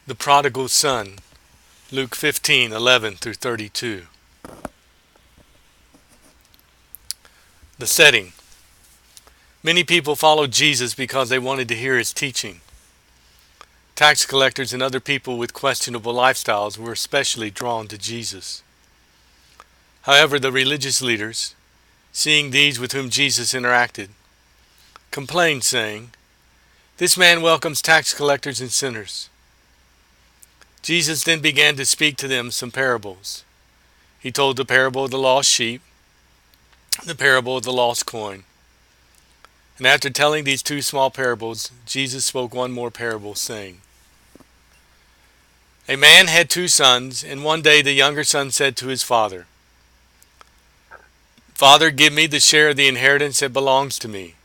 The Prodigal Son, Luke 15:11 through 32. The setting. Many people followed Jesus because they wanted to hear his teaching. Tax collectors and other people with questionable lifestyles were especially drawn to Jesus. However, the religious leaders, seeing these with whom Jesus interacted, complained, saying, "This man welcomes tax collectors and sinners." Jesus then began to speak to them some parables. He told the parable of the lost sheep, the parable of the lost coin. And after telling these two small parables, Jesus spoke one more parable, saying, "A man had 2 sons, and one day the younger son said to his father, 'Father, give me the share of the inheritance that belongs to me.'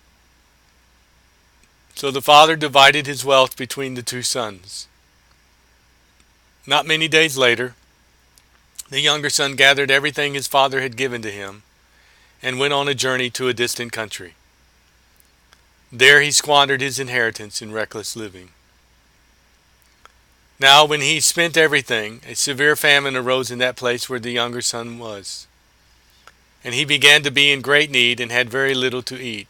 So the father divided his wealth between the 2 sons. Not many days later, the younger son gathered everything his father had given to him and went on a journey to a distant country. There he squandered his inheritance in reckless living. Now when he spent everything, a severe famine arose in that place where the younger son was, and he began to be in great need and had very little to eat.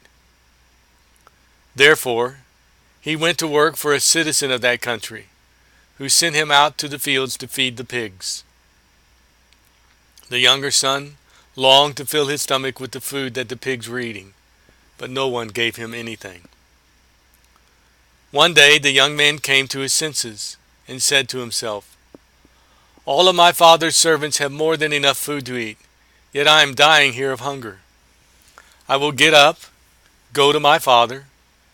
Therefore he went to work for a citizen of that country, who sent him out to the fields to feed the pigs. The younger son longed to fill his stomach with the food that the pigs were eating, but no one gave him anything. One day the young man came to his senses and said to himself, 'All of my father's servants have more than enough food to eat, yet I am dying here of hunger. I will get up, go to my father,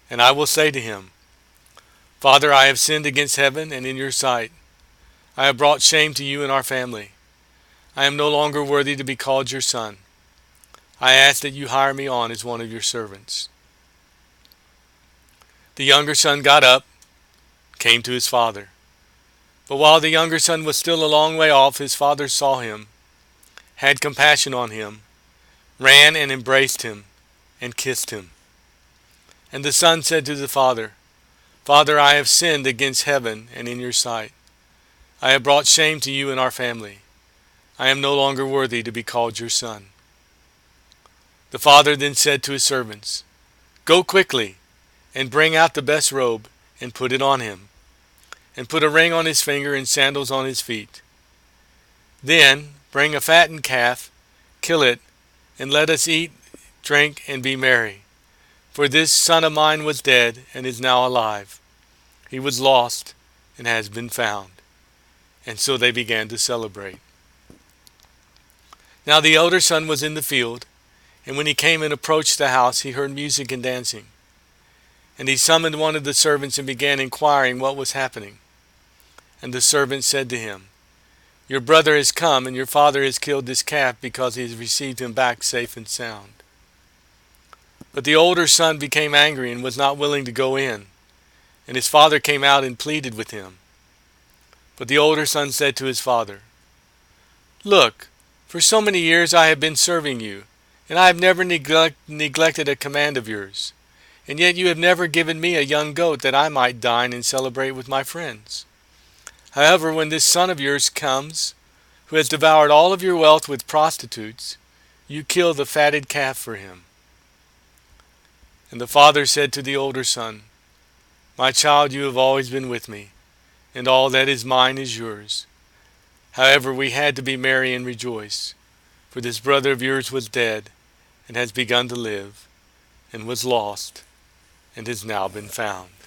and I will say to him, Father, I have sinned against heaven and in your sight. I have brought shame to you and our family. I am no longer worthy to be called your son. I ask that you hire me on as one of your servants.' The younger son got up, came to his father. But while the younger son was still a long way off, his father saw him, had compassion on him, ran and embraced him, and kissed him. And the son said to the father, 'Father, I have sinned against heaven and in your sight. I have brought shame to you and our family. I am no longer worthy to be called your son.' The father then said to his servants, 'Go quickly and bring out the best robe and put it on him, and put a ring on his finger and sandals on his feet. Then bring a fattened calf, kill it, and let us eat, drink, and be merry. For this son of mine was dead and is now alive. He was lost and has been found.' And so they began to celebrate. Now the elder son was in the field, and when he came and approached the house, he heard music and dancing. And he summoned one of the servants and began inquiring what was happening. And the servant said to him, 'Your brother has come, and your father has killed this calf because he has received him back safe and sound.' But the older son became angry and was not willing to go in. And his father came out and pleaded with him. But the older son said to his father, 'Look, for so many years I have been serving you, and I have never neglected a command of yours. And yet you have never given me a young goat that I might dine and celebrate with my friends. However, when this son of yours comes, who has devoured all of your wealth with prostitutes, you kill the fatted calf for him.' And the father said to the older son, 'My child, you have always been with me, and all that is mine is yours. However, we had to be merry and rejoice, for this brother of yours was dead and has begun to live, and was lost and has now been found.'"